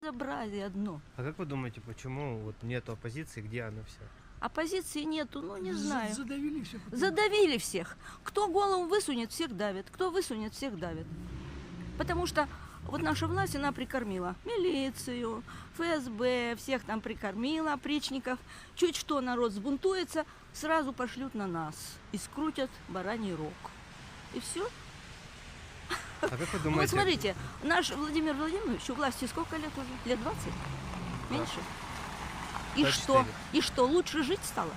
Безобразие одно. А как вы думаете, почему вот нету оппозиции, где она вся? Оппозиции нету, ну не знаю. Задавили все. Задавили всех. Кто голову высунет, всех давит. Кто высунет, всех давит. Потому что вот наша власть, она прикормила милицию, ФСБ, всех там прикормила, опричников. Чуть что народ сбунтуется, сразу пошлют на нас и скрутят бараний рог. И все. А как вы Ну, вот думаете, смотрите, наш Владимир Владимирович у власти сколько лет уже? Лет 20? Меньше? И 24. что? И что, лучше жить стало?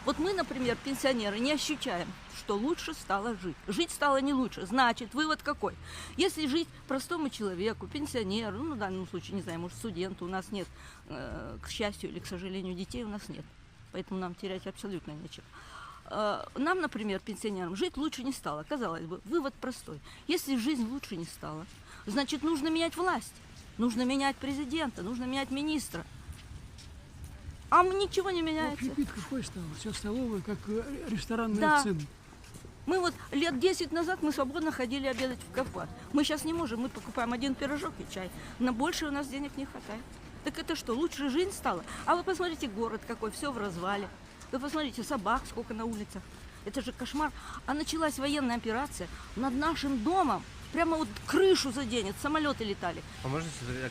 Вот мы, например, пенсионеры, не ощущаем, что лучше стало жить. Жить стало не лучше. Значит, вывод какой? Если жить простому человеку, пенсионеру, ну, в данном случае, не знаю, может, студенту, у нас нет, к счастью или к сожалению, детей у нас нет. Поэтому нам терять абсолютно нечего. Нам, например, пенсионерам, жить лучше не стало. Казалось бы, вывод простой. Если жизнь лучше не стала, значит, нужно менять власть. Нужно менять президента, нужно менять министра. А ничего не меняется. Общепит какой стал? Все столовые, как ресторанные Да. цены. Мы вот лет 10 назад мы свободно ходили обедать в кафе. Мы сейчас не можем, мы покупаем один пирожок и чай. На больше у нас денег не хватает. Так это что, лучше жизнь стала? А вы посмотрите город какой, все в развале. Вы посмотрите, собак сколько на улицах. Это же кошмар. А началась военная операция над нашим домом. Прямо вот крышу заденет, самолеты летали. а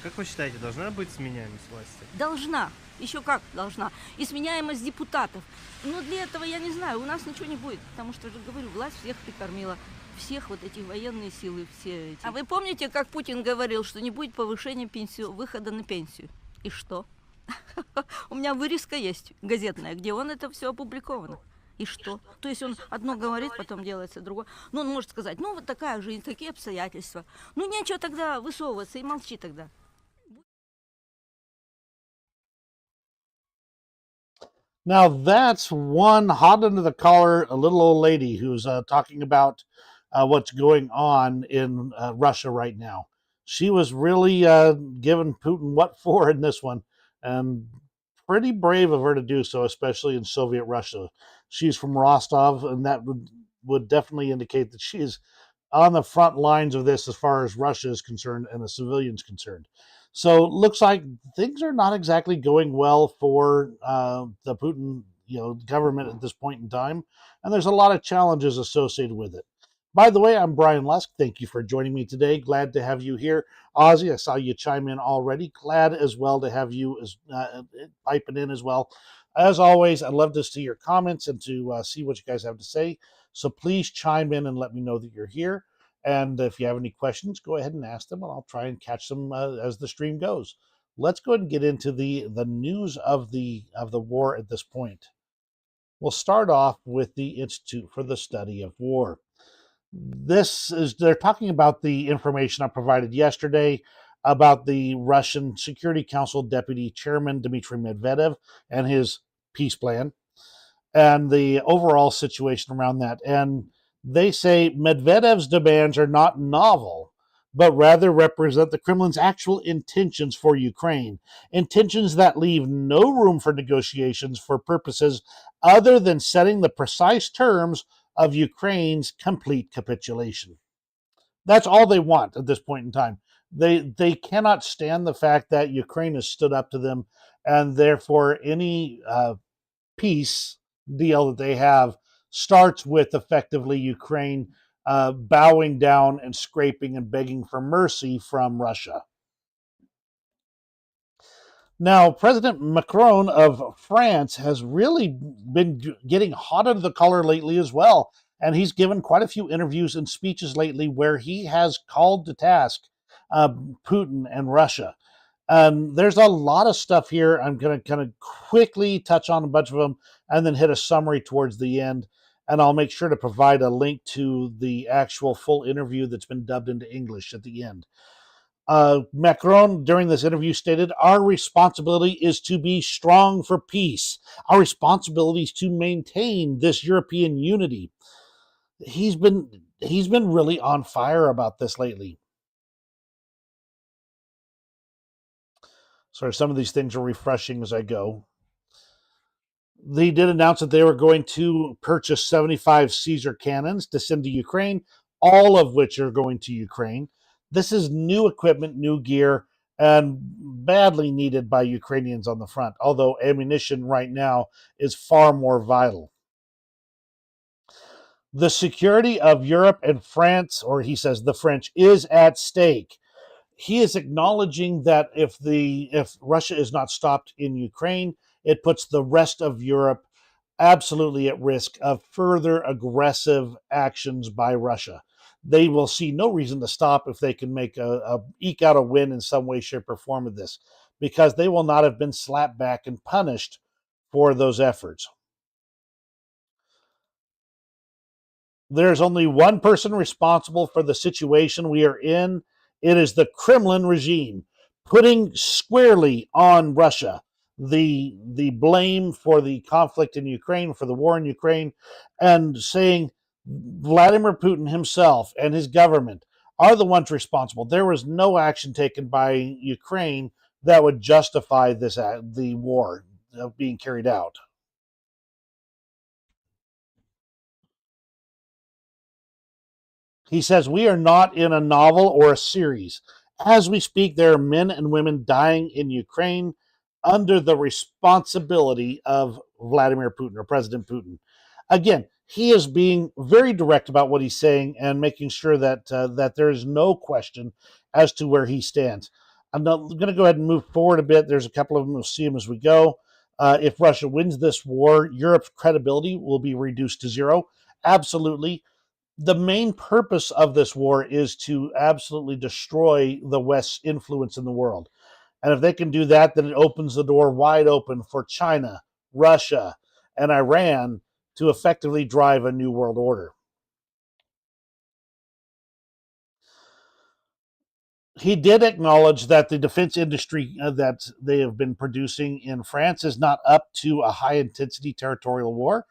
как вы считаете, должна быть сменяемость власти? Должна. Еще как должна. И сменяемость депутатов. Но для этого, я не знаю, у нас ничего не будет. Потому что, же говорю, власть всех прикормила. Всех вот этих военные силы, все эти. А вы помните, как Путин говорил, что не будет повышения выхода на пенсию? И что? У меня вырезка есть газетная, где он это все опубликовано. И что? То есть он одно говорит, потом делается другое. Ну, он может сказать, ну, вот такая жизнь, такие обстоятельства. Ну, нечего тогда высовываться и молчи тогда. Now that's one hot under the collar, a little old lady who's talking about what's going on in Russia right now. She was really giving Putin what for in this one, and pretty brave of her to do so, especially in Soviet Russia. She's from Rostov, and that would definitely indicate that she's on the front lines of this as far as Russia is concerned and the civilians concerned. So looks like things are not exactly going well for the Putin, government at this point in time, and there's a lot of challenges associated with it. By the way, I'm Brian Lusk. Thank you for joining me today. Glad to have you here, Ozzy. I saw you chime in already. Glad as well to have you as piping in as well. As always, I'd love to see your comments and to see what you guys have to say. So please chime in and let me know that you're here. And if you have any questions, go ahead and ask them, and I'll try and catch them as the stream goes. Let's go ahead and get into the news of the war at this point. We'll start off with the Institute for the Study of War. They're talking about the information I provided yesterday about the Russian Security Council Deputy Chairman Dmitry Medvedev and his peace plan and the overall situation around that. And they say Medvedev's demands are not novel, but rather represent the Kremlin's actual intentions for Ukraine, intentions that leave no room for negotiations for purposes other than setting the precise terms of Ukraine's complete capitulation. That's all they want at this point in time. They cannot stand the fact that Ukraine has stood up to them, and therefore any peace deal that they have starts with effectively Ukraine bowing down and scraping and begging for mercy from Russia. Now, President Macron of France has really been getting hot under the collar lately as well. And he's given quite a few interviews and speeches lately where he has called to task Putin and Russia. There's a lot of stuff here. I'm going to kind of quickly touch on a bunch of them and then hit a summary towards the end. And I'll make sure to provide a link to the actual full interview that's been dubbed into English at the end. Macron, during this interview, stated, "Our responsibility is to be strong for peace. Our responsibility is to maintain this European unity." He's been really on fire about this lately. Sorry, some of these things are refreshing as I go. They did announce that they were going to purchase 75 Caesar cannons to send to Ukraine, all of which are going to Ukraine. This is new equipment, new gear, and badly needed by Ukrainians on the front, although ammunition right now is far more vital. The security of Europe and France, or he says the French, is at stake. He is acknowledging that if Russia is not stopped in Ukraine, it puts the rest of Europe absolutely at risk of further aggressive actions by Russia. They will see no reason to stop if they can make eke out a win in some way, shape, or form of this, because they will not have been slapped back and punished for those efforts. There's only one person responsible for the situation we are in. It is the Kremlin regime, putting squarely on Russia the blame for the conflict in Ukraine, for the war in Ukraine, and saying Vladimir Putin himself and his government are the ones responsible. There was no action taken by Ukraine that would justify the war being carried out. He says, we are not in a novel or a series. As we speak, there are men and women dying in Ukraine under the responsibility of Vladimir Putin or President Putin. Again, he is being very direct about what he's saying and making sure that that there is no question as to where he stands. I'm going to go ahead and move forward a bit. There's a couple of them. We'll see them as we go. If Russia wins this war, Europe's credibility will be reduced to zero. Absolutely. The main purpose of this war is to absolutely destroy the West's influence in the world. And if they can do that, then it opens the door wide open for China, Russia, and Iran to effectively drive a new world order. He did acknowledge that the defense industry that they have been producing in France is not up to a high-intensity territorial war.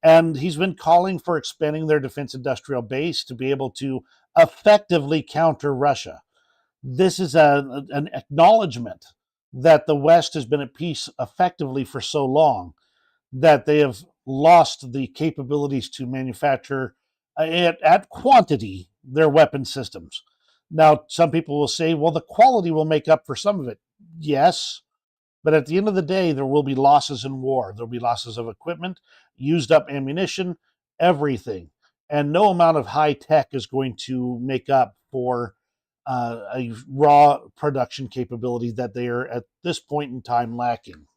And he's been calling for expanding their defense industrial base to be able to effectively counter Russia. This is an acknowledgement that the West has been at peace effectively for so long that they have lost the capabilities to manufacture at quantity their weapon systems. Now, some people will say, well, the quality will make up for some of it. Yes, but at the end of the day, there will be losses in war. There'll be losses of equipment, used up ammunition, everything. And no amount of high tech is going to make up for a raw production capability that they are at this point in time lacking.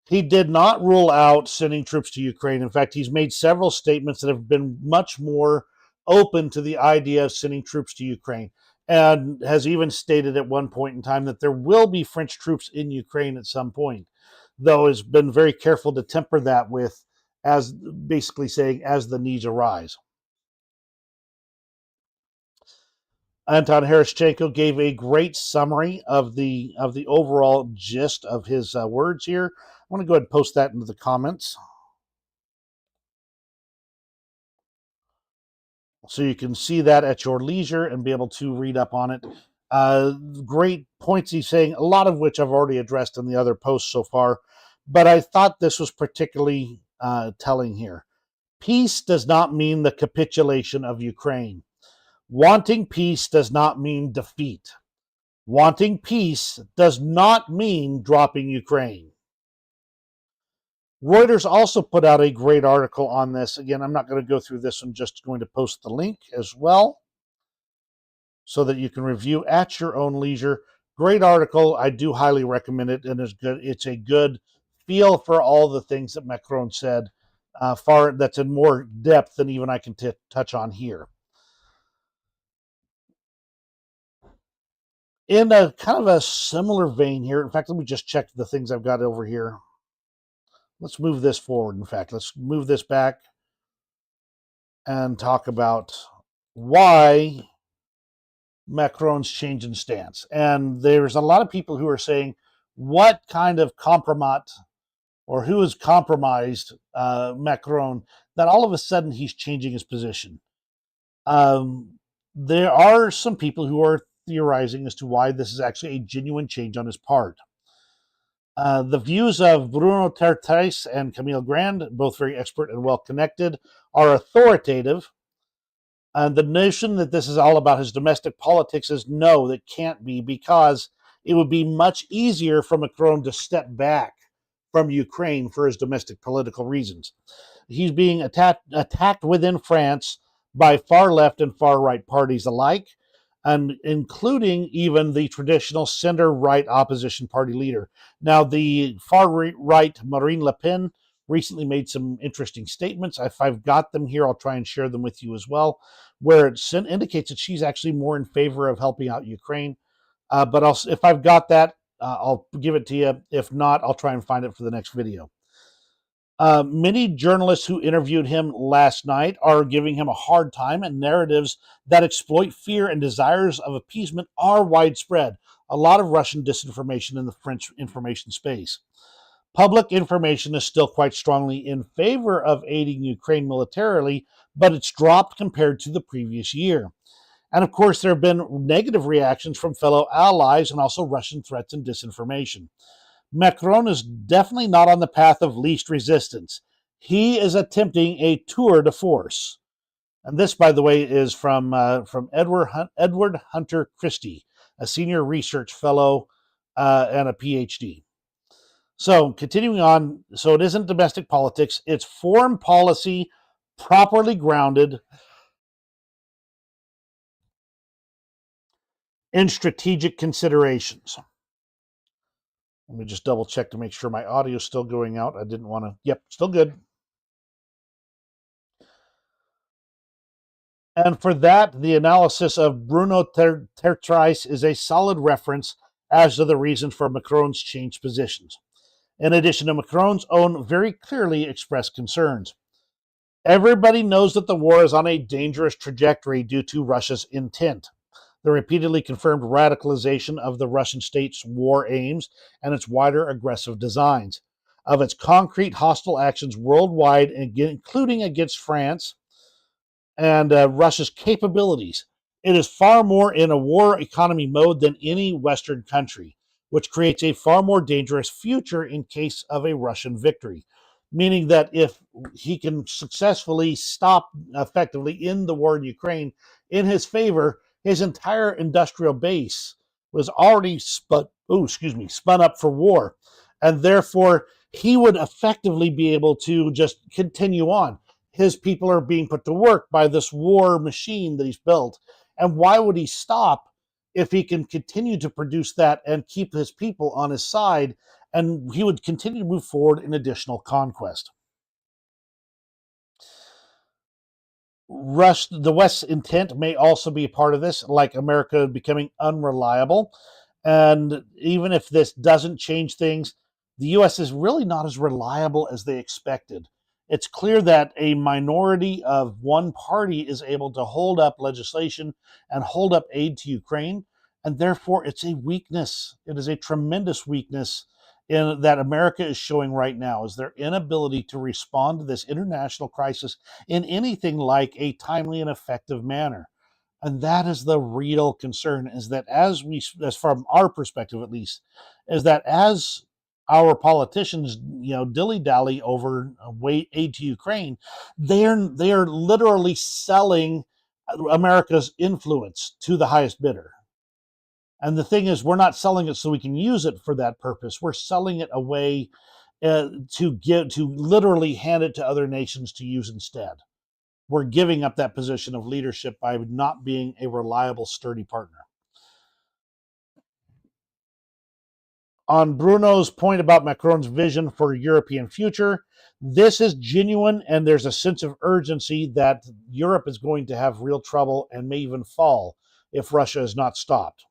He did not rule out sending troops to Ukraine. In fact, he's made several statements that have been much more open to the idea of sending troops to Ukraine, and has even stated at one point in time that there will be French troops in Ukraine at some point, though has been very careful to temper that with, as basically saying, as the needs arise. Anton Herashchenko gave a great summary of the overall gist of his words here. I want to go ahead and post that into the comments, so you can see that at your leisure and be able to read up on it. Great points he's saying, a lot of which I've already addressed in the other posts so far, but I thought this was particularly telling here. Peace does not mean the capitulation of Ukraine. Wanting peace does not mean defeat. Wanting peace does not mean dropping Ukraine. Reuters also put out a great article on this. Again, I'm not going to go through this. I'm just going to post the link as well so that you can review at your own leisure. Great article. I do highly recommend it, and it's good. It's a good feel for all the things that Macron said, that's in more depth than even I can touch on here. In a kind of a similar vein here, in fact, let me just check the things I've got over here. Let's move this forward. In fact, let's move this back and talk about why Macron's changing stance. And there's a lot of people who are saying, what kind of compromise, or who has compromised Macron, that all of a sudden he's changing his position. There are some people who are theorizing as to why this is actually a genuine change on his part. The views of Bruno Tertres and Camille Grand, both very expert and well-connected, are authoritative, And the notion that this is all about his domestic politics is no, that can't be, because it would be much easier for Macron to step back from Ukraine for his domestic political reasons. He's being attacked within France by far left and far right parties alike, and including even the traditional center right opposition party leader. Now, the far right Marine Le Pen recently made some interesting statements. If I've got them here, I'll try and share them with you as well, where it indicates that she's actually more in favor of helping out Ukraine. But if I've got that, I'll give it to you. If not, I'll try and find it for the next video. Many journalists who interviewed him last night are giving him a hard time, and narratives that exploit fear and desires of appeasement are widespread. A lot of Russian disinformation in the French information space. Public information is still quite strongly in favor of aiding Ukraine militarily, but it's dropped compared to the previous year. And of course, there have been negative reactions from fellow allies and also Russian threats and disinformation. Macron is definitely not on the path of least resistance. He is attempting a tour de force. And this, by the way, is from Edward Hunter Christie, a senior research fellow and a PhD. So continuing on, so it isn't domestic politics, it's foreign policy properly grounded in strategic considerations. Let me just double check to make sure my audio is still going out. I didn't want to, yep, still good. And for that, the analysis of Bruno Tertrais is a solid reference as to the reasons for Macron's changed positions, in addition to Macron's own very clearly expressed concerns. Everybody knows that the war is on a dangerous trajectory due to Russia's intent, the repeatedly confirmed radicalization of the Russian state's war aims and its wider aggressive designs, of its concrete hostile actions worldwide, including against France, and Russia's capabilities. It is far more in a war economy mode than any Western country, which creates a far more dangerous future in case of a Russian victory. Meaning that if he can successfully stop effectively in the war in Ukraine in his favor, his entire industrial base was already spun up for war. And therefore, he would effectively be able to just continue on. His people are being put to work by this war machine that he's built. And why would he stop if he can continue to produce that and keep his people on his side? And he would continue to move forward in additional conquest. The West's intent may also be a part of this, like America becoming unreliable. And even if this doesn't change things, the U.S. is really not as reliable as they expected. It's clear that a minority of one party is able to hold up legislation and hold up aid to Ukraine, and therefore it's a weakness. It is a tremendous weakness in that America is showing right now, is their inability to respond to this international crisis in anything like a timely and effective manner. And that is the real concern, is that as from our perspective at least, is that as our politicians, dilly-dally over aid to Ukraine, they are literally selling America's influence to the highest bidder. And the thing is, we're not selling it so we can use it for that purpose. We're selling it away to literally hand it to other nations to use instead. We're giving up that position of leadership by not being a reliable, sturdy partner. On Bruno's point about Macron's vision for European future, this is genuine, and there's a sense of urgency that Europe is going to have real trouble and may even fall if Russia is not stopped.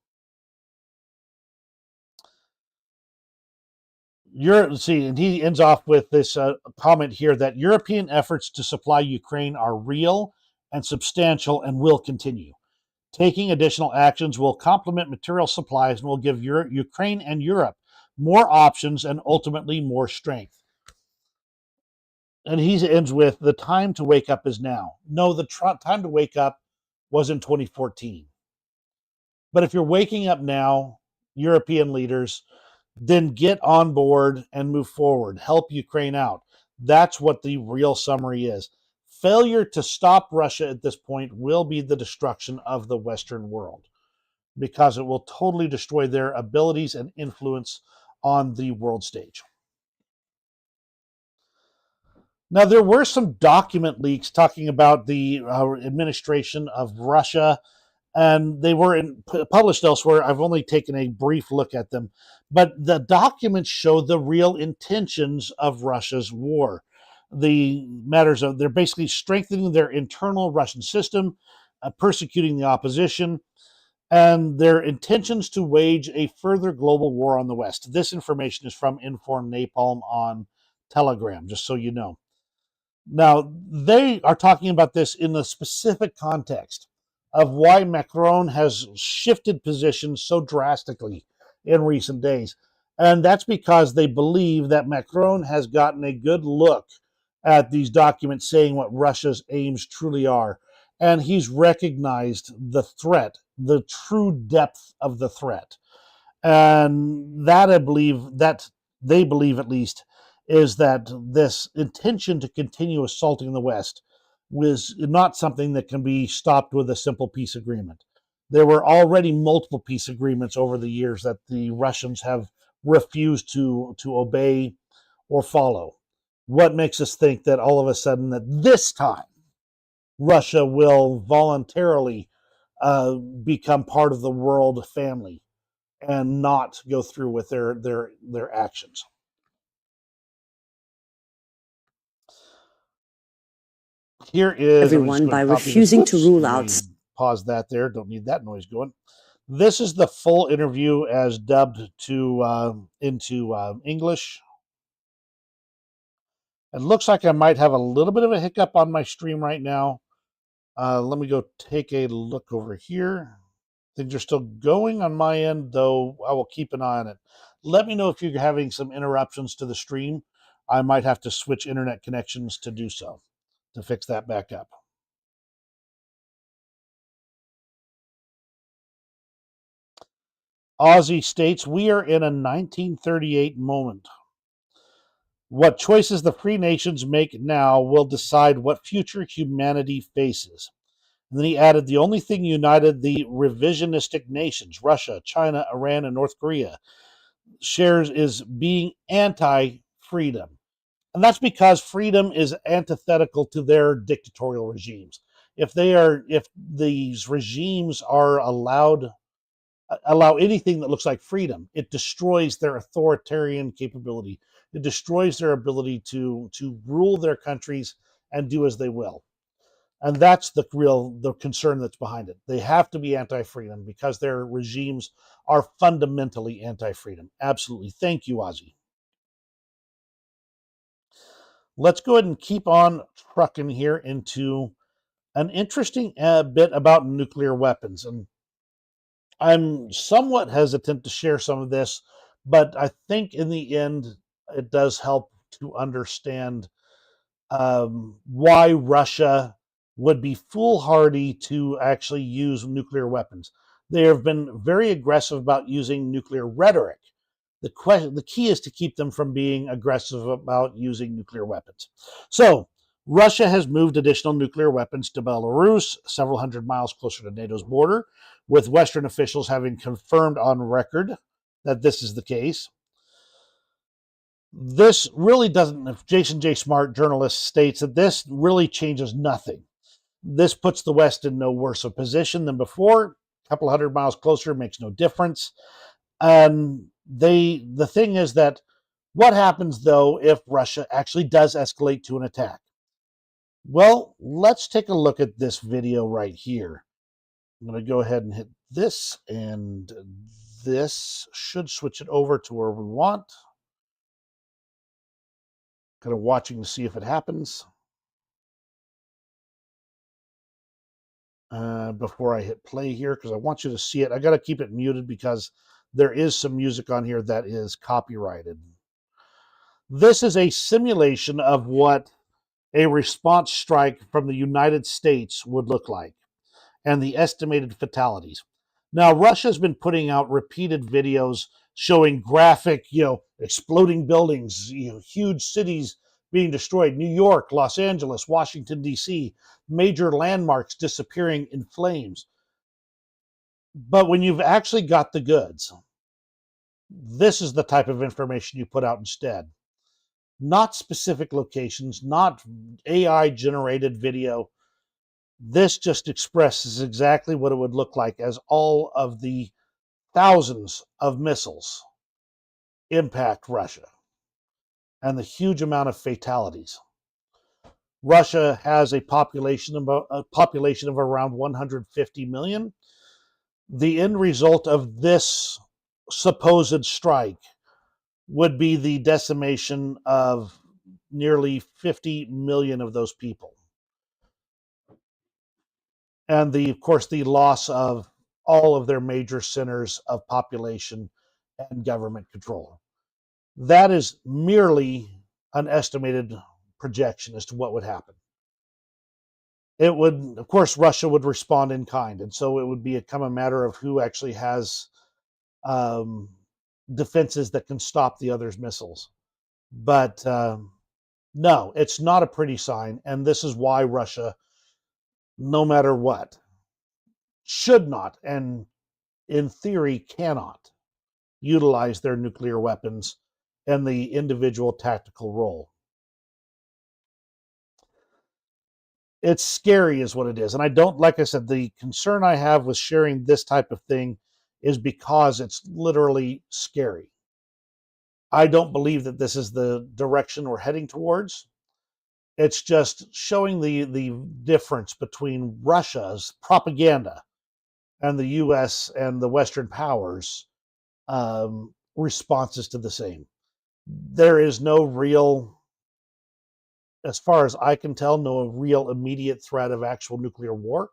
And he ends off with this comment here that European efforts to supply Ukraine are real and substantial and will continue. Taking additional actions will complement material supplies and will give Ukraine and Europe more options and ultimately more strength. And he ends with, the time to wake up is now. No, the time to wake up was in 2014. But if you're waking up now, European leaders, then get on board and move forward. Help Ukraine out. That's what the real summary is. failure to stop Russia at this point will be the destruction of the Western world, because it will totally destroy their abilities and influence on the world stage. Now, there were some document leaks talking about the administration of Russia, and they were published elsewhere. I've only taken a brief look at them, but the documents show the real intentions of Russia's war. The matters of, they're basically strengthening their internal Russian system, persecuting the opposition, and their intentions to wage a further global war on the West. This information is from Inform Napalm on Telegram, just so you know. Now, they are talking about this in the specific context of why Macron has shifted positions so drastically in recent days. And that's because they believe that Macron has gotten a good look at these documents saying what Russia's aims truly are. And he's recognized the threat, the true depth of the threat. And that, I believe, that they believe at least, is that this intention to continue assaulting the West was not something that can be stopped with a simple peace agreement. There were already multiple peace agreements over the years that the Russians have refused to obey or follow. What makes us think that all of a sudden that this time Russia will voluntarily become part of the world family and not go through with their actions? Here is everyone by refusing to rule out. Pause that there. Don't need that noise going. This is the full interview as dubbed into English. It looks like I might have a little bit of a hiccup on my stream right now. Let me go take a look over here. Things are still going on my end, though I will keep an eye on it. Let me know if you're having some interruptions to the stream. I might have to switch internet connections to do so, to fix that back up. Aussie states, we are in a 1938 moment. What choices the free nations make now will decide what future humanity faces. And then he added, the only thing united the revisionistic nations, Russia, China, Iran, and North Korea, shares is being anti-freedom. And that's because freedom is antithetical to their dictatorial regimes. If these regimes are allow anything that looks like freedom, it destroys their authoritarian capability. It destroys their ability to rule their countries and do as they will. And that's the concern that's behind it. They have to be anti-freedom because their regimes are fundamentally anti-freedom. Absolutely. Thank you, Ozzy. Let's go ahead and keep on trucking here into an interesting bit about nuclear weapons. And I'm somewhat hesitant to share some of this, but I think in the end, it does help to understand why Russia would be foolhardy to actually use nuclear weapons. They have been very aggressive about using nuclear rhetoric. The key is to keep them from being aggressive about using nuclear weapons. So Russia has moved additional nuclear weapons to Belarus, several hundred miles closer to NATO's border, with Western officials having confirmed on record that this is the case. This really doesn't, Jason J. Smart, journalist, states that this really changes nothing. This puts the West in no worse a position than before. A couple hundred miles closer makes no difference. The thing is that what happens, though, if Russia actually does escalate to an attack? Well, let's take a look at this video right here. I'm going to go ahead and hit this, and this should switch it over to where we want. Kind of watching to see if it happens. Before I hit play here, because I want you to see it. I got to keep it muted because there is some music on here that is copyrighted. This is a simulation of what a response strike from the United States would look like and the estimated fatalities. Now, Russia's been putting out repeated videos showing graphic, exploding buildings, huge cities being destroyed. New York, Los Angeles, Washington, D.C., major landmarks disappearing in flames. But when you've actually got the goods, this is the type of information you put out instead. Not specific locations, not AI generated video. This just expresses exactly what it would look like as all of the thousands of missiles impact Russia and the huge amount of fatalities. Russia has a population of around 150 million. The end result of this supposed strike would be the decimation of nearly 50 million of those people. And of course, the loss of all of their major centers of population and government control. That is merely an estimated projection as to what would happen. It would, of course, Russia would respond in kind, and so it would become a matter of who actually has defenses that can stop the other's missiles. But no, it's not a pretty sign, and this is why Russia, no matter what, should not, and in theory cannot, utilize their nuclear weapons and the individual tactical role. It's scary is what it is. And I don't, like I said, the concern I have with sharing this type of thing is because it's literally scary. I don't believe that this is the direction we're heading towards. It's just showing the difference between Russia's propaganda and the U.S. and the Western powers' responses to the same. There is no real, as far as I can tell, no real immediate threat of actual nuclear war.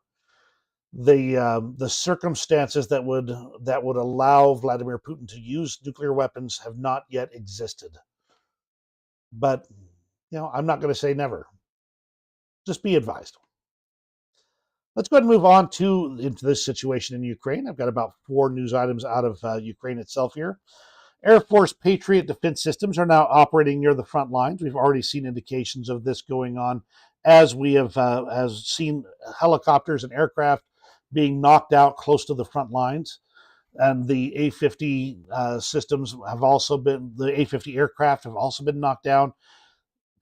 The circumstances that would allow Vladimir Putin to use nuclear weapons have not yet existed. But I'm not going to say never. Just be advised. Let's go ahead and move on into this situation in Ukraine. I've got about 4 news items out of Ukraine itself here. Air Force Patriot defense systems are now operating near the front lines. We've already seen indications of this going on, as we have seen helicopters and aircraft being knocked out close to the front lines. And the A-50 systems have also been, the A-50 aircraft have also been knocked down.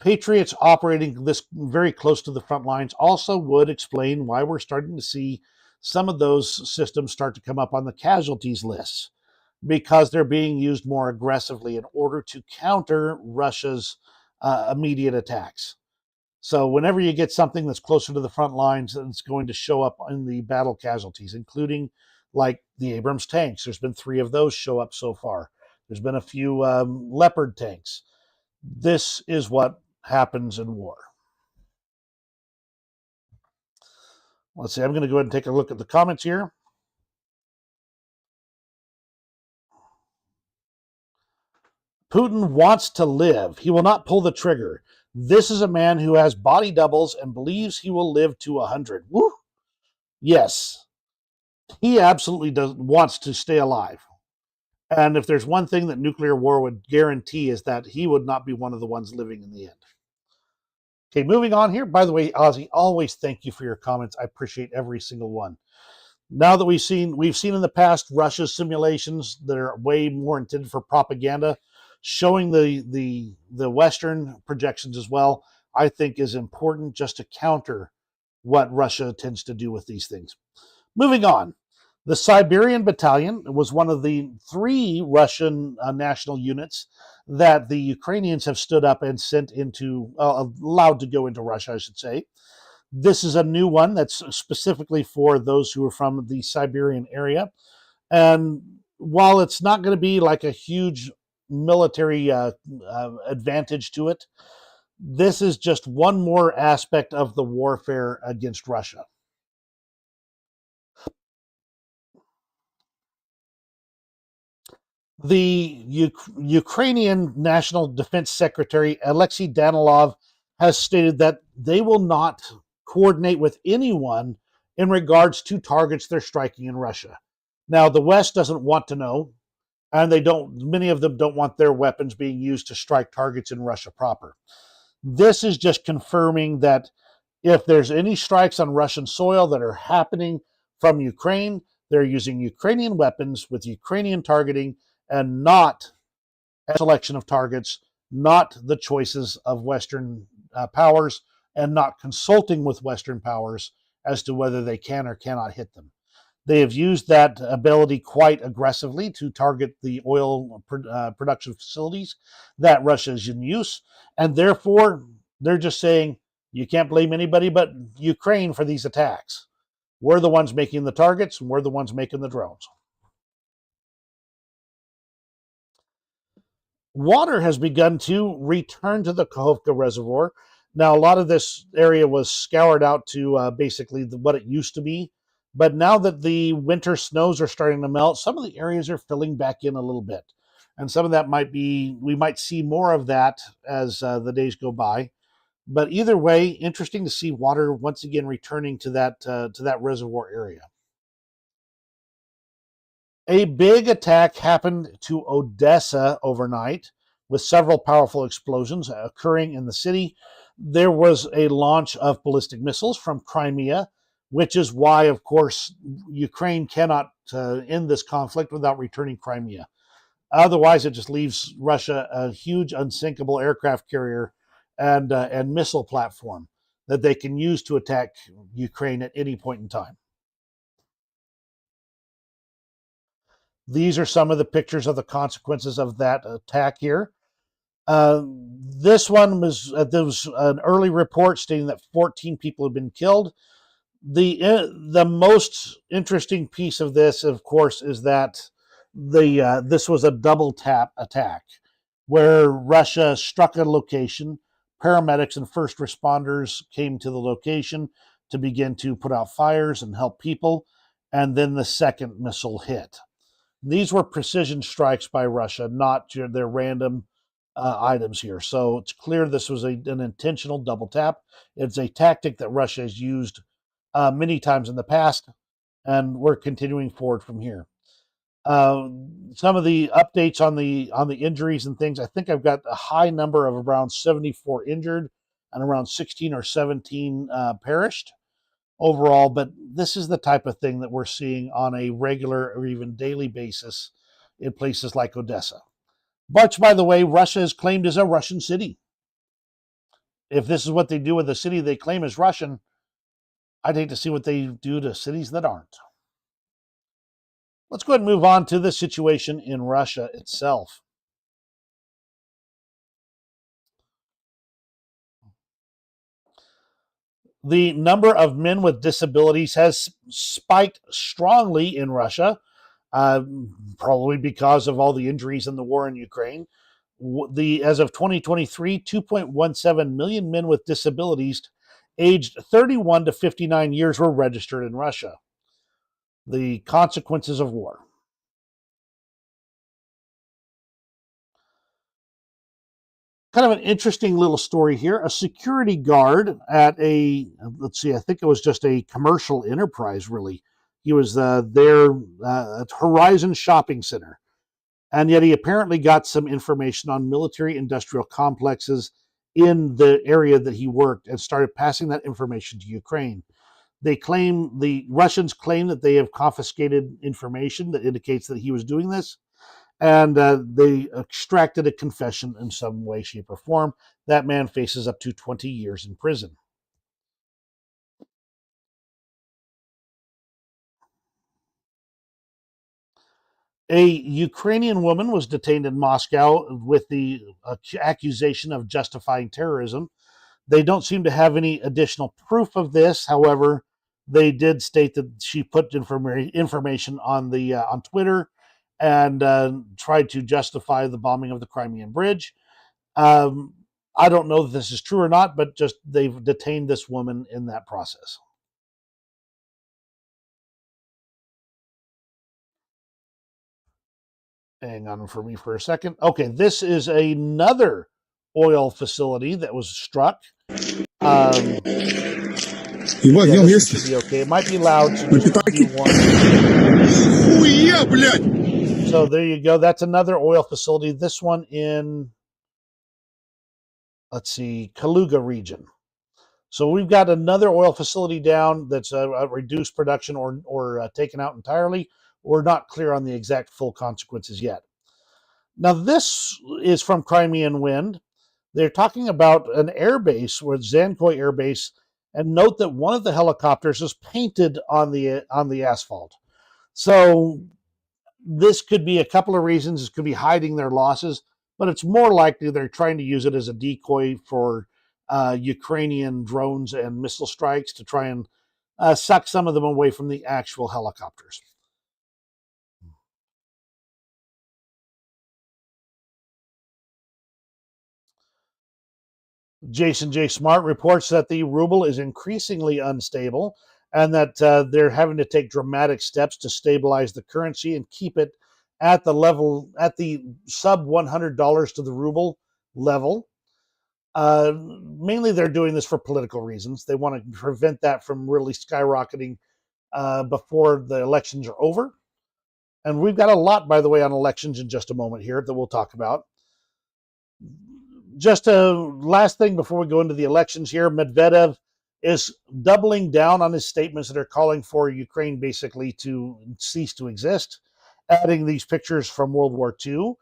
Patriots operating this very close to the front lines also would explain why we're starting to see some of those systems start to come up on the casualties lists, because they're being used more aggressively in order to counter Russia's immediate attacks. So whenever you get something that's closer to the front lines, it's going to show up in the battle casualties, including like the Abrams tanks. There's been 3 of those show up so far. There's been a few Leopard tanks. This is what happens in war. Let's see, I'm going to go ahead and take a look at the comments here. Putin wants to live. He will not pull the trigger. This is a man who has body doubles and believes he will live to 100. Woo! Yes, he absolutely wants to stay alive. And if there's one thing that nuclear war would guarantee, is that he would not be one of the ones living in the end. Okay, moving on here. By the way, Ozzy, always thank you for your comments. I appreciate every single one. Now that we've seen in the past Russia's simulations that are way more intended for propaganda, showing the Western projections as well, I think is important just to counter what Russia tends to do with these things. Moving on. The Siberian Battalion was one of the 3 Russian national units that the Ukrainians have stood up and sent into, allowed to go into Russia, I should say. This is a new one that's specifically for those who are from the Siberian area. And while it's not going to be like a huge military advantage to it, this is just one more aspect of the warfare against Russia. The Ukrainian National Defense Secretary Alexei Danilov has stated that they will not coordinate with anyone in regards to targets they're striking in Russia. Now, the West doesn't want to know, and many of them don't want their weapons being used to strike targets in Russia proper. This is just confirming that if there's any strikes on Russian soil that are happening from Ukraine, they're using Ukrainian weapons with Ukrainian targeting and not a selection of targets, not the choices of Western powers, and not consulting with Western powers as to whether they can or cannot hit them. They have used that ability quite aggressively to target the oil production facilities that Russia is in use, and therefore they're just saying you can't blame anybody but Ukraine for these attacks. We're the ones making the targets, and we're the ones making the drones. Water has begun to return to the Kakhovka Reservoir. Now, a lot of this area was scoured out to basically what it used to be. But now that the winter snows are starting to melt, some of the areas are filling back in a little bit. And some of that might be, we might see more of that as the days go by. But either way, interesting to see water once again returning to that reservoir area. A big attack happened to Odessa overnight with several powerful explosions occurring in the city. There was a launch of ballistic missiles from Crimea, which is why, of course, Ukraine cannot end this conflict without returning Crimea. Otherwise, it just leaves Russia a huge unsinkable aircraft carrier and missile platform that they can use to attack Ukraine at any point in time. These are some of the pictures of the consequences of that attack here. This one was, there was an early report stating that 14 people have been killed. The most interesting piece of this, of course, is that this was a double tap attack where Russia struck a location. Paramedics and first responders came to the location to begin to put out fires and help people, and then the second missile hit. These were precision strikes by Russia, not their random items here. So it's clear this was an intentional double tap. It's a tactic that Russia has used many times in the past, and we're continuing forward from here. Some of the updates on the injuries and things. I think I've got a high number of around 74 injured and around 16 or 17 perished overall, but this is the type of thing that we're seeing on a regular or even daily basis in places like Odessa. Which, by the way, Russia is claimed as a Russian city. If this is what they do with a city they claim is Russian, I'd hate to see what they do to cities that aren't. Let's go ahead and move on to the situation in Russia itself. The number of men with disabilities has spiked strongly in Russia, probably because of all the injuries in the war in Ukraine. As of 2023, 2.17 million men with disabilities aged 31 to 59 years were registered in Russia. The consequences of war. Kind of an interesting little story here. A security guard at I think it was just a commercial enterprise, really. He was there at Horizon Shopping Center. And yet he apparently got some information on military industrial complexes in the area that he worked and started passing that information to Ukraine. The Russians claim that they have confiscated information that indicates that he was doing this. And they extracted a confession in some way, shape, or form. That man faces up to 20 years in prison. A Ukrainian woman was detained in Moscow with the accusation of justifying terrorism. They don't seem to have any additional proof of this. However, they did state that she put information on Twitter and tried to justify the bombing of the Crimean Bridge. I don't know if this is true or not, but just they've detained this woman in that process. Hang on for me for a second. Okay, this is another oil facility that was struck. This should be okay. It might be loud, so just be warned. So there you go. That's another oil facility. This one in let's see, Kaluga region. So we've got another oil facility down that's reduced production or taken out entirely. We're not clear on the exact full consequences yet. Now, this is from Crimean Wind. They're talking about an air base, with Zankoy Air Base, and note that one of the helicopters is painted on the asphalt. So this could be a couple of reasons. It could be hiding their losses, but it's more likely they're trying to use it as a decoy for Ukrainian drones and missile strikes to try and suck some of them away from the actual helicopters. Jason J. Smart reports that the ruble is increasingly unstable and that they're having to take dramatic steps to stabilize the currency and keep it at the level, at the sub $100 to the ruble level. Mainly they're doing this for political reasons. They want to prevent that from really skyrocketing before the elections are over. And we've got a lot, by the way, on elections in just a moment here that we'll talk about. Just a last thing before we go into the elections here, Medvedev is doubling down on his statements that are calling for Ukraine basically to cease to exist, adding these pictures from World War II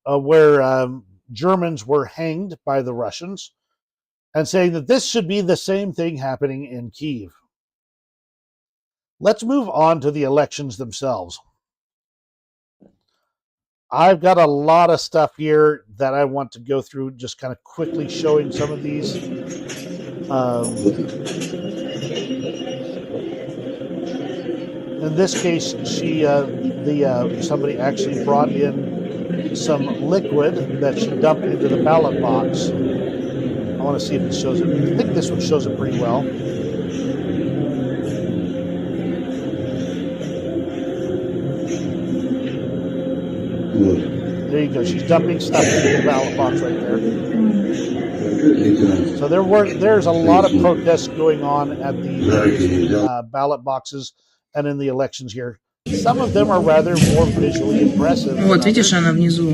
where Germans were hanged by the Russians, and saying that this should be the same thing happening in Kyiv. Let's move on to the elections themselves. I've got a lot of stuff here that I want to go through, just kind of quickly showing some of these. In this case, somebody actually brought in some liquid that she dumped into the ballot box. I want to see if it shows it. I think this one shows it pretty well. There you go. She's dumping stuff into the ballot box right there. So there's a lot of protests going on at the ballot boxes and in the elections here. Some of them are rather more visually impressive. Вот, видишь, она внизу.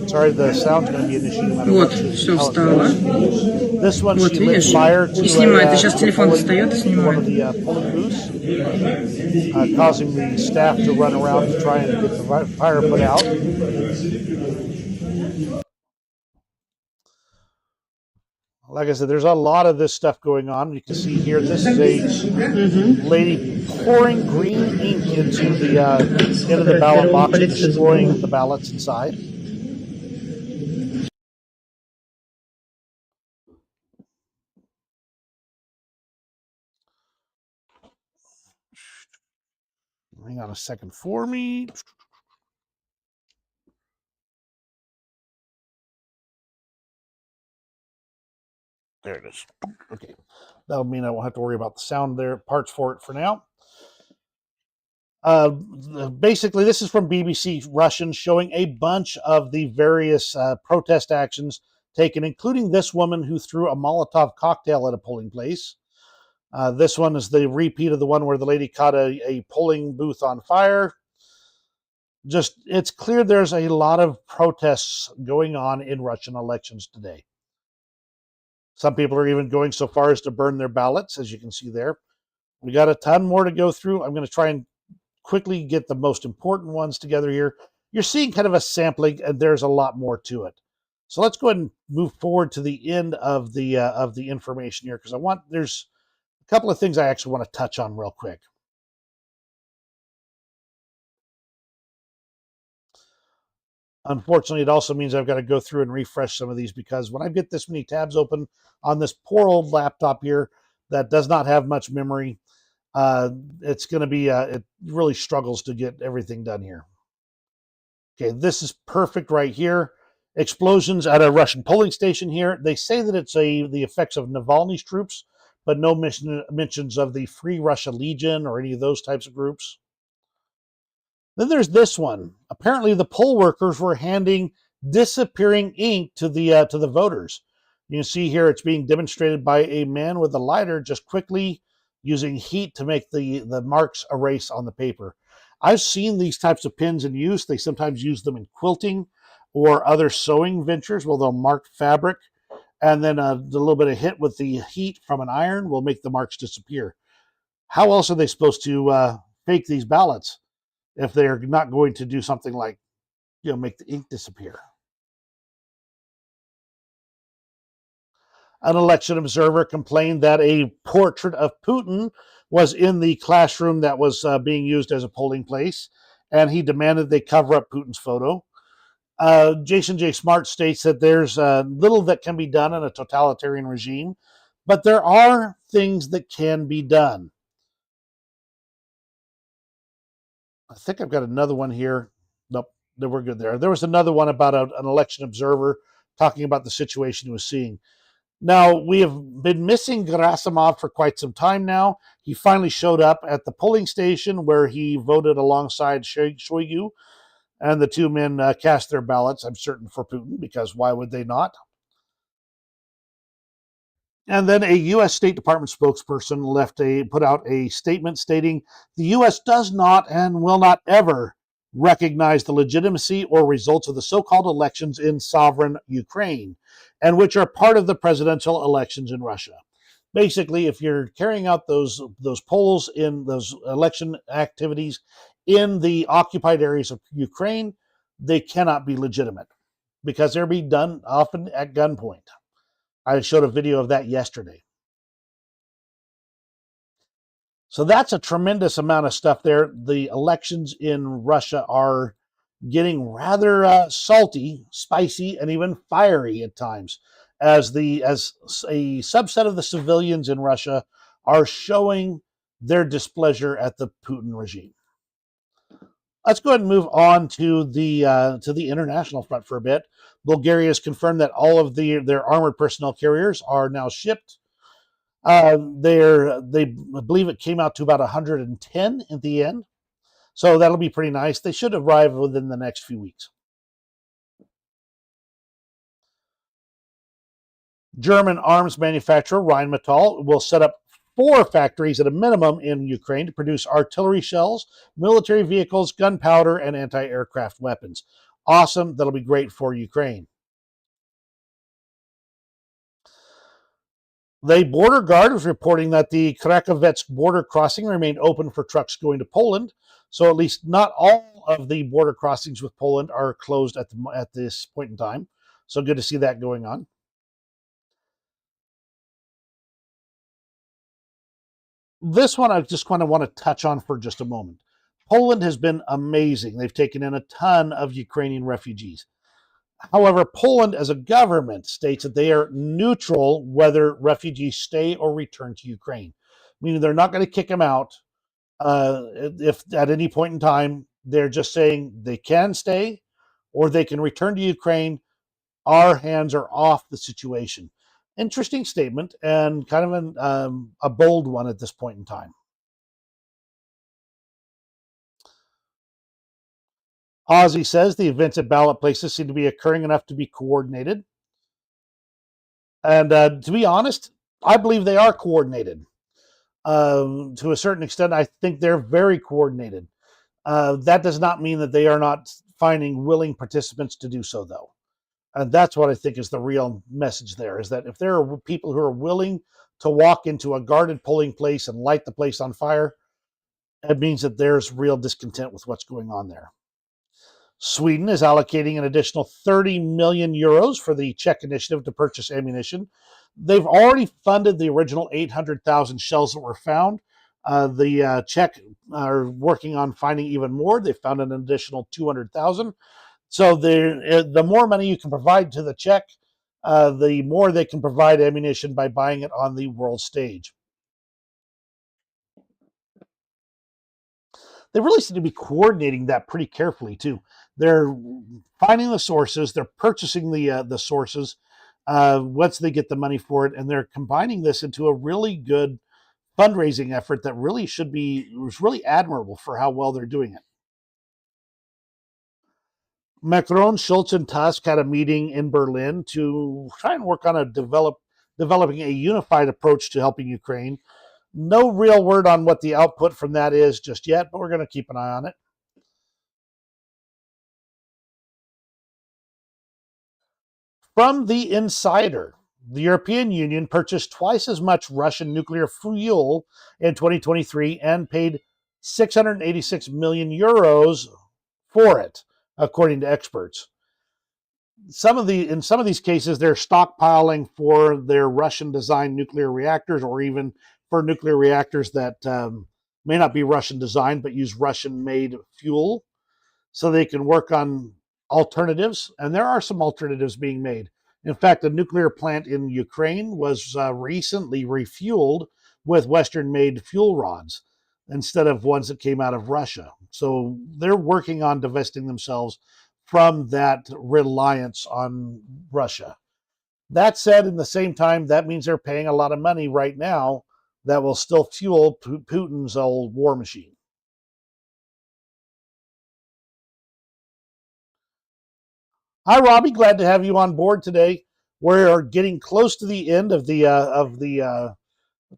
Sorry, the sound's going to be an issue. No matter Вот, what. все встало. This one, Вот, she lit видишь? fire to И снимает. a, И сейчас телефон достает и one of снимает. the polling booths, causing the staff to run around to try and get the fire put out. Like I said, there's a lot of this stuff going on. You can see here, this is a lady pouring green ink into the ballot box and destroying the ballots inside. Hang on a second for me. There it is. Okay. That'll mean I won't have to worry about the sound there parts for it for now. Basically, this is from BBC Russian, showing a bunch of the various protest actions taken, including this woman who threw a Molotov cocktail at a polling place. This one is the repeat of the one where the lady caught a polling booth on fire. Just, it's clear there's a lot of protests going on in Russian elections today. Some people are even going so far as to burn their ballots, as you can see there. We got a ton more to go through. I'm going to try and quickly get the most important ones together here. You're seeing kind of a sampling, and there's a lot more to it. So let's go ahead and move forward to the end of the information here, because there's a couple of things I actually want to touch on real quick. Unfortunately, it also means I've got to go through and refresh some of these, because when I get this many tabs open on this poor old laptop here that does not have much memory, it's going to be, it really struggles to get everything done here. Okay, this is perfect right here. Explosions at a Russian polling station here. They say that it's the effects of Navalny's troops, but no mentions of the Free Russia Legion or any of those types of groups. Then there's this one. Apparently, the poll workers were handing disappearing ink to the voters. You can see here it's being demonstrated by a man with a lighter, just quickly using heat to make the marks erase on the paper. I've seen these types of pins in use. They sometimes use them in quilting or other sewing ventures where they'll mark fabric and then a little bit of hit with the heat from an iron will make the marks disappear. How else are they supposed to fake these ballots if they're not going to do something like, make the ink disappear? An election observer complained that a portrait of Putin was in the classroom that was being used as a polling place, and he demanded they cover up Putin's photo. Jason J. Smart states that there's little that can be done in a totalitarian regime, but there are things that can be done. I think I've got another one here. Nope, we're good there. There was another one about an election observer talking about the situation he was seeing. Now, we have been missing Gerasimov for quite some time now. He finally showed up at the polling station where he voted alongside Shoigu, and the two men cast their ballots, I'm certain, for Putin, because why would they not? And then a U.S. State Department spokesperson put out a statement stating the U.S. does not and will not ever recognize the legitimacy or results of the so-called elections in sovereign Ukraine, and which are part of the presidential elections in Russia. Basically, if you're carrying out those polls in those election activities in the occupied areas of Ukraine, they cannot be legitimate because they're being done often at gunpoint. I showed a video of that yesterday. So that's a tremendous amount of stuff there. The elections in Russia are getting rather salty, spicy, and even fiery at times, as a subset of the civilians in Russia are showing their displeasure at the Putin regime. Let's go ahead and move on to the international front for a bit. Bulgaria has confirmed that all of their armored personnel carriers are now shipped. They believe it came out to about 110 at the end. So that'll be pretty nice. They should arrive within the next few weeks. German arms manufacturer Rheinmetall will set up 4 factories at a minimum in Ukraine to produce artillery shells, military vehicles, gunpowder, and anti-aircraft weapons. Awesome. That'll be great for Ukraine. The border guard was reporting that the Krakowetsk border crossing remained open for trucks going to Poland. So at least not all of the border crossings with Poland are closed at this point in time. So good to see that going on. This one I just kind of want to touch on for just a moment. Poland has been amazing. They've taken in a ton of Ukrainian refugees. However, Poland as a government states that they are neutral whether refugees stay or return to Ukraine, meaning they're not going to kick them out if at any point in time. They're just saying they can stay or they can return to Ukraine. Our hands are off the situation. Interesting statement and kind of a bold one at this point in time. Ozzy says the events at ballot places seem to be occurring enough to be coordinated. And to be honest, I believe they are coordinated. To a certain extent, I think they're very coordinated. That does not mean that they are not finding willing participants to do so, though. And that's what I think is the real message there, is that if there are people who are willing to walk into a guarded polling place and light the place on fire, it means that there's real discontent with what's going on there. Sweden is allocating an additional 30 million euros for the Czech initiative to purchase ammunition. They've already funded the original 800,000 shells that were found. The Czech are working on finding even more. They found an additional 200,000. So the more money you can provide to the Czech, the more they can provide ammunition by buying it on the world stage. They really seem to be coordinating that pretty carefully, too. They're finding the sources, they're purchasing the sources once they get the money for it, and they're combining this into a really good fundraising effort that really was really admirable for how well they're doing it. Macron, Schultz, and Tusk had a meeting in Berlin to try and work on developing a unified approach to helping Ukraine. No real word on what the output from that is just yet, but we're going to keep an eye on it. From The Insider, The European Union purchased twice as much Russian nuclear fuel in 2023 and paid 686 million euros for it, according to experts. In some of these cases, they're stockpiling for their Russian-designed nuclear reactors, or even for nuclear reactors that may not be Russian-designed but use Russian-made fuel, so they can work on alternatives. And there are some alternatives being made. In fact, a nuclear plant in Ukraine was recently refueled with Western-made fuel rods instead of ones that came out of Russia. So they're working on divesting themselves from that reliance on Russia. That said, in the same time, that means they're paying a lot of money right now that will still fuel Putin's old war machine. Hi, Robbie. Glad to have you on board today. We're getting close to the end of the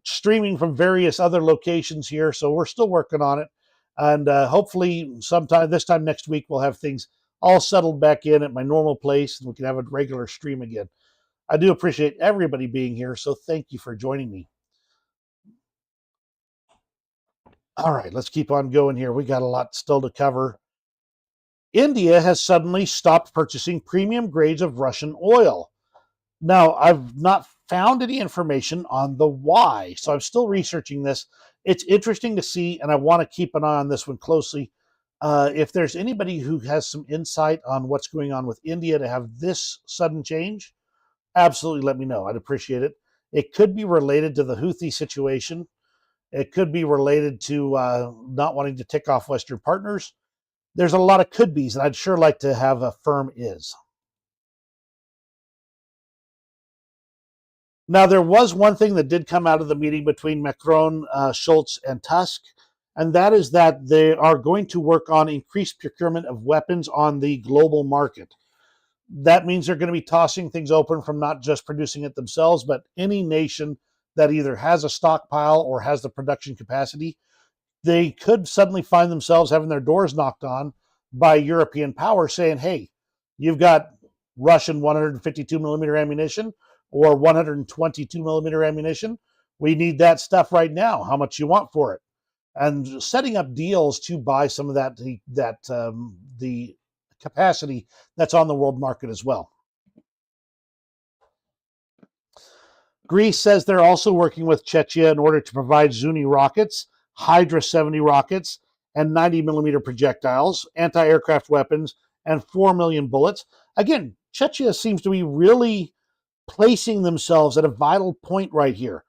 streaming from various other locations here, so we're still working on it. And hopefully sometime this time next week, we'll have things all settled back in at my normal place, and we can have a regular stream again. I do appreciate everybody being here, so thank you for joining me. All right, let's keep on going here. We got a lot still to cover. India has suddenly stopped purchasing premium grades of Russian oil. Now, I've not found any information on the why, so I'm still researching this. It's interesting to see, and I want to keep an eye on this one closely. If there's anybody who has some insight on what's going on with India to have this sudden change, absolutely let me know. I'd appreciate it. It could be related to the Houthi situation. It could be related to not wanting to tick off Western partners. There's a lot of could be's, and I'd sure like to have a firm is. Now, there was one thing that did come out of the meeting between Macron, Schultz, and Tusk, and that is that they are going to work on increased procurement of weapons on the global market. That means they're going to be tossing things open from not just producing it themselves, but any nation that either has a stockpile or has the production capacity. They could suddenly find themselves having their doors knocked on by European power saying, hey, you've got Russian 152 millimeter ammunition or 122 millimeter ammunition. We need that stuff right now. How much you want for it? And setting up deals to buy some of the capacity that's on the world market as well. Greece says they're also working with Czechia in order to provide Zuni rockets, Hydra 70 rockets, and 90 millimeter projectiles, anti-aircraft weapons, and 4 million bullets. Again, Czechia seems to be really placing themselves at a vital point right here.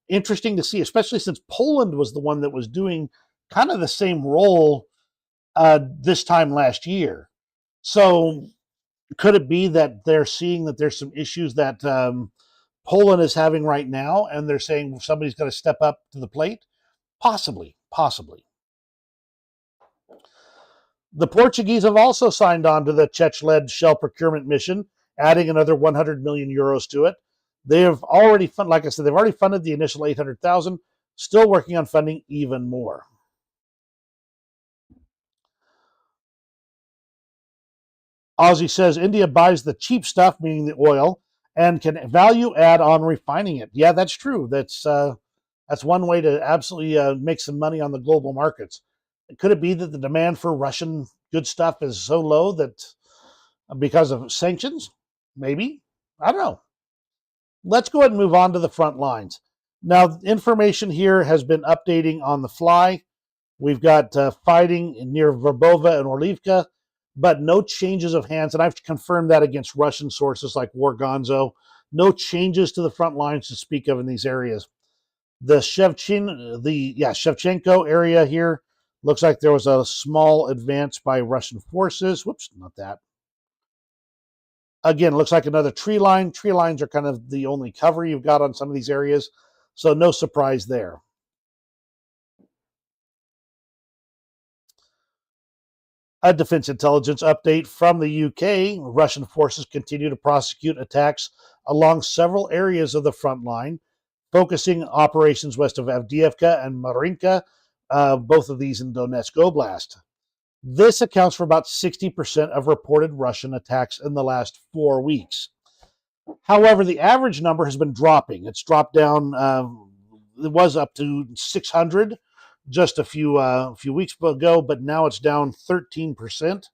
Interesting to see, especially since Poland was the one that was doing kind of the same role this time last year. So could it be that they're seeing that there's some issues that Poland is having right now, and they're saying somebody's got to step up to the plate? Possibly. The Portuguese have also signed on to the Czech-led shell procurement mission, adding another 100 million euros to it. They have already funded, like I said, they've already funded the initial 800,000, still working on funding even more. Aussie says India buys the cheap stuff, meaning the oil, and can value add on refining it. Yeah, that's true. That's one way to absolutely make some money on the global markets. Could it be that the demand for Russian good stuff is so low that because of sanctions? Maybe. I don't know. Let's go ahead and move on to the front lines. Now, information here has been updating on the fly. We've got fighting near Verbova and Orlivka, but no changes of hands. And I've confirmed that against Russian sources like War Gonzo. No changes to the front lines to speak of in these areas. The Shevchenko area here looks like there was a small advance by Russian forces. Whoops, not that. Again, looks like another tree line. Tree lines are kind of the only cover you've got on some of these areas, so no surprise there. A defense intelligence update from the UK. Russian forces continue to prosecute attacks along several areas of the front line, focusing operations west of Avdiivka and Marinka, both of these in Donetsk Oblast. This accounts for about 60% of reported Russian attacks in the last 4 weeks. However, the average number has been dropping. It's dropped down. It was up to 600 just a few weeks ago, but now it's down 13%,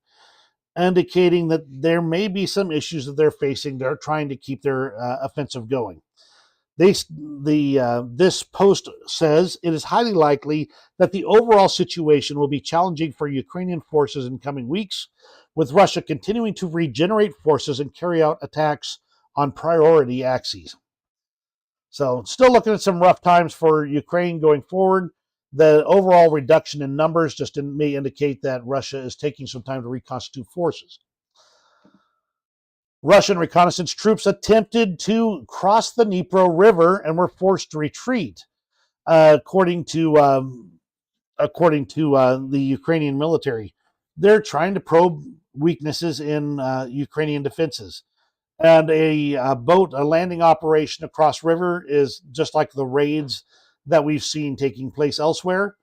indicating that there may be some issues that they're facing. They're trying to keep their offensive going. This post says it is highly likely that the overall situation will be challenging for Ukrainian forces in coming weeks, with Russia continuing to regenerate forces and carry out attacks on priority axes. So, still looking at some rough times for Ukraine going forward. The overall reduction in numbers just may indicate that Russia is taking some time to reconstitute forces. Russian reconnaissance troops attempted to cross the Dnipro River and were forced to retreat, according to the Ukrainian military. They're trying to probe weaknesses in Ukrainian defenses. And a landing operation across river is just like the raids that we've seen taking place elsewhere.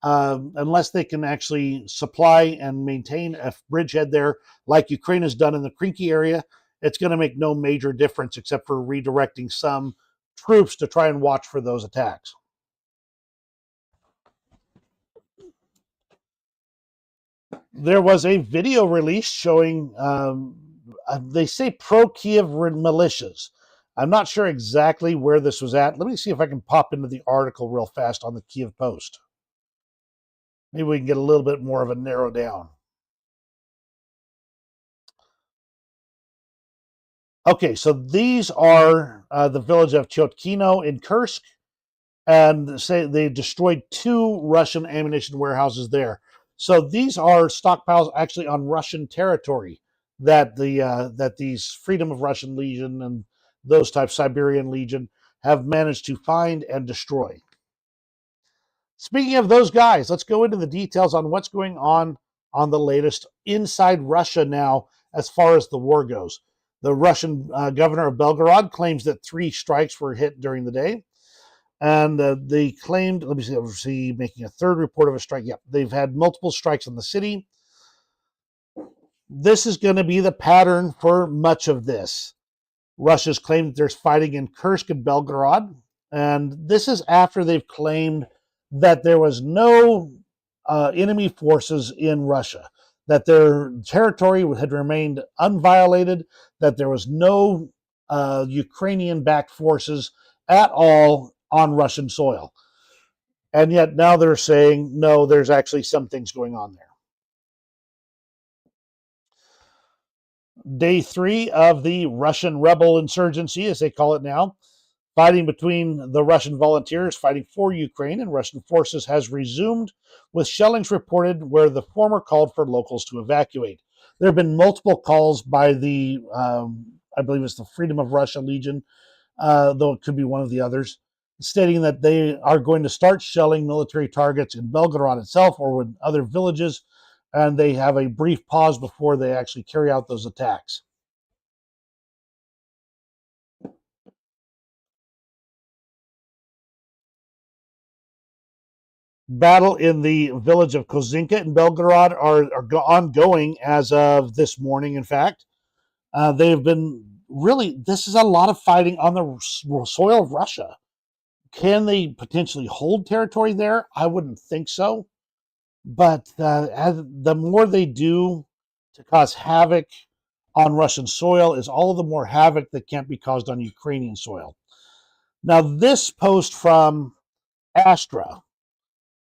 Unless they can actually supply and maintain a bridgehead there, like Ukraine has done in the Krinky area, it's going to make no major difference except for redirecting some troops to try and watch for those attacks. There was a video released showing, they say pro-Kiev militias. I'm not sure exactly where this was at. Let me see if I can pop into the article real fast on the Kiev Post. Maybe we can get a little bit more of a narrow down. Okay, so these are the village of Chotkino in Kursk, and say they destroyed 2 Russian ammunition warehouses there. So these are stockpiles actually on Russian territory that these Freedom of Russian Legion and those types, Siberian Legion, have managed to find and destroy. Speaking of those guys, let's go into the details on what's going on the latest inside Russia now as far as the war goes. The Russian governor of Belgorod claims that 3 strikes were hit during the day. And they claimed, let me see, making a 3rd report of a strike. Yep, they've had multiple strikes in the city. This is going to be the pattern for much of this. Russia's claimed that there's fighting in Kursk and Belgorod. And this is after they've claimed that there was no enemy forces in Russia, that their territory had remained unviolated, that there was no Ukrainian-backed forces at all on Russian soil. And yet now they're saying, no, there's actually some things going on there. Day 3 of the Russian rebel insurgency, as they call it now, fighting between the Russian volunteers fighting for Ukraine and Russian forces has resumed, with shellings reported where the former called for locals to evacuate. There have been multiple calls by the, I believe it's the Freedom of Russia Legion, though it could be one of the others, stating that they are going to start shelling military targets in Belgorod itself or in other villages, and they have a brief pause before they actually carry out those attacks. Battle in the village of Kozinka in Belgorod are ongoing as of this morning, in fact. They've been really, this is a lot of fighting on the soil of Russia. Can they potentially hold territory there? I wouldn't think so. But the more they do to cause havoc on Russian soil is all the more havoc that can't be caused on Ukrainian soil. Now, this post from Astra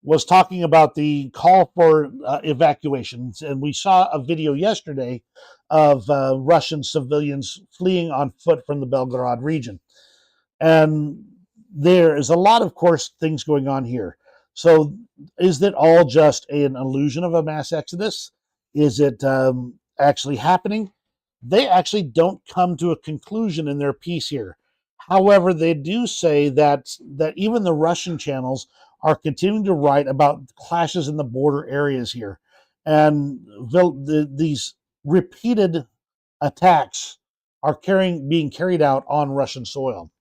was talking about the call for evacuations, and we saw a video yesterday of Russian civilians fleeing on foot from the Belgorod region. And there is a lot, of course, things going on here. So is it all just an illusion of a mass exodus? Is it actually happening? They actually don't come to a conclusion in their piece here. However, they do say that even the Russian channels are continuing to write about clashes in the border areas here. And these repeated attacks are being carried out on Russian soil.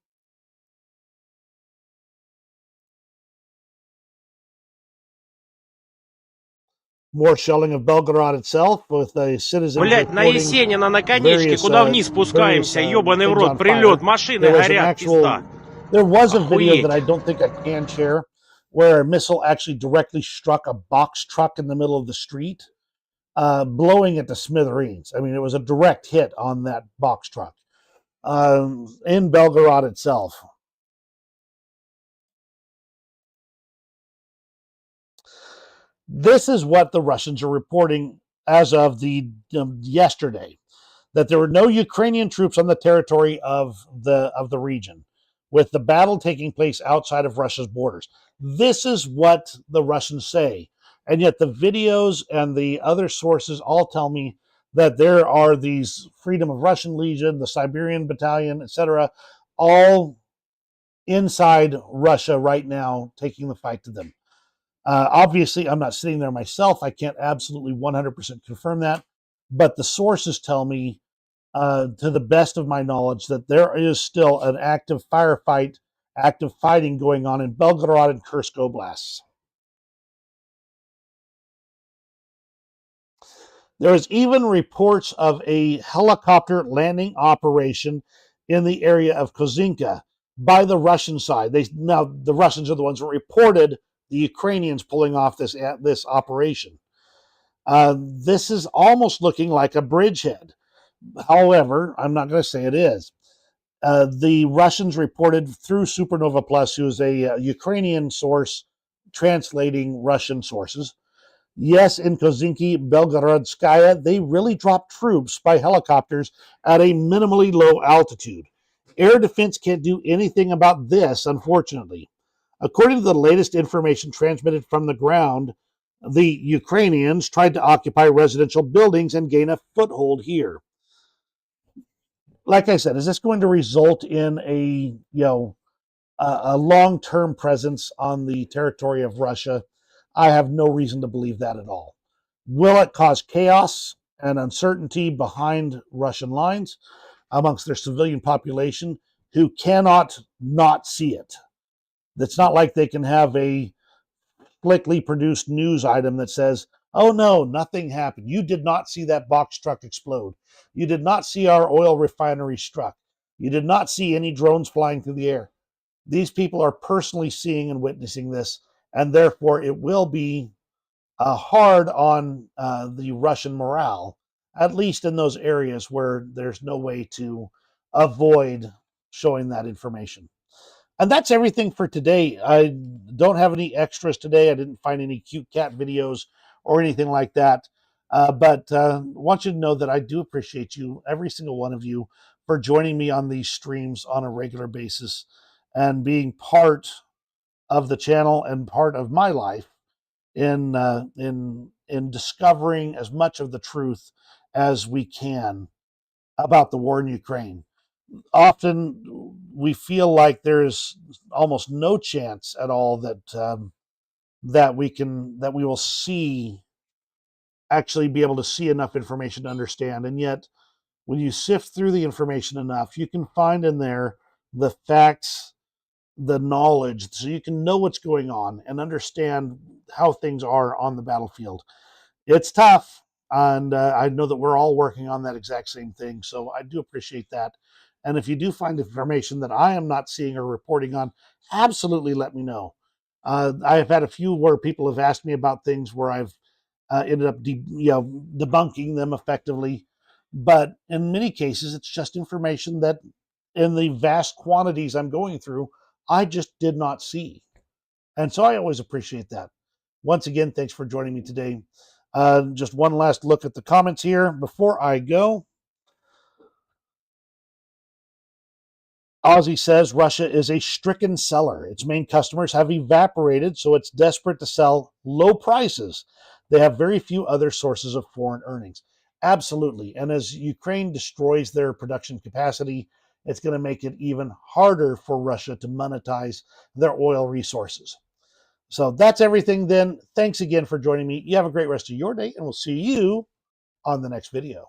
More shelling of Belgorod itself with the citizens Блять, на reporting Есенина на конечке, various, куда вниз various спускаемся, ебаный в things рот, on прилет, fire. машины There was an горят, пизда. there was a video that Охуеть. I don't think I can share where a missile actually directly struck a box truck in the middle of the street, blowing it to smithereens. I mean, it was a direct hit on that box truck in Belgorod itself. This is what the Russians are reporting as of the yesterday, that there were no Ukrainian troops on the territory of the region, with the battle taking place outside of Russia's borders. This is what the Russians say, and yet the videos and the other sources all tell me that there are these Freedom of Russian Legion, the Siberian Battalion, etc., all inside Russia right now, taking the fight to them. Obviously, I'm not sitting there myself. I can't absolutely 100% confirm that, but the sources tell me, to the best of my knowledge, that there is still an active firefight, active fighting going on in Belgorod and Kursk oblasts. There is even reports of a helicopter landing operation in the area of Kozinka by the Russian side. Now the Russians are the ones who reported the Ukrainians pulling off this operation. This is almost looking like a bridgehead. However, I'm not going to say it is. The Russians reported through Supernova Plus, who is a Ukrainian source translating Russian sources. Yes, in Kozinki, Belgorodskaya, they really dropped troops by helicopters at a minimally low altitude. Air defense can't do anything about this, unfortunately. According to the latest information transmitted from the ground, the Ukrainians tried to occupy residential buildings and gain a foothold here. Like I said, is this going to result in a long-term presence on the territory of Russia? I have no reason to believe that at all. Will it cause chaos and uncertainty behind Russian lines amongst their civilian population who cannot not see it? It's not like they can have a slickly produced news item that says, oh no, nothing happened. You did not see that box truck explode. You did not see our oil refinery struck. You did not see any drones flying through the air. These people are personally seeing and witnessing this, and therefore it will be hard on the Russian morale, at least in those areas where there's no way to avoid showing that information. And that's everything for today. I don't have any extras today. I didn't find any cute cat videos or anything like that. But want you to know that I do appreciate you, every single one of you, for joining me on these streams on a regular basis and being part of the channel and part of my life in discovering as much of the truth as we can about the war in Ukraine. Often we feel like there's almost no chance at all that we will actually be able to see enough information to understand. And yet, when you sift through the information enough, you can find in there the facts, the knowledge, so you can know what's going on and understand how things are on the battlefield. It's tough, and I know that we're all working on that exact same thing, so I do appreciate that. And if you do find information that I am not seeing or reporting on, absolutely let me know. I have had a few where people have asked me about things where I've ended up debunking them effectively. But in many cases, it's just information that in the vast quantities I'm going through, I just did not see. And so I always appreciate that. Once again, thanks for joining me today. Just one last look at the comments here before I go. Ozzy says Russia is a stricken seller. Its main customers have evaporated, so it's desperate to sell low prices. They have very few other sources of foreign earnings. Absolutely. And as Ukraine destroys their production capacity, it's going to make it even harder for Russia to monetize their oil resources. So that's everything then. Thanks again for joining me. You have a great rest of your day, and we'll see you on the next video.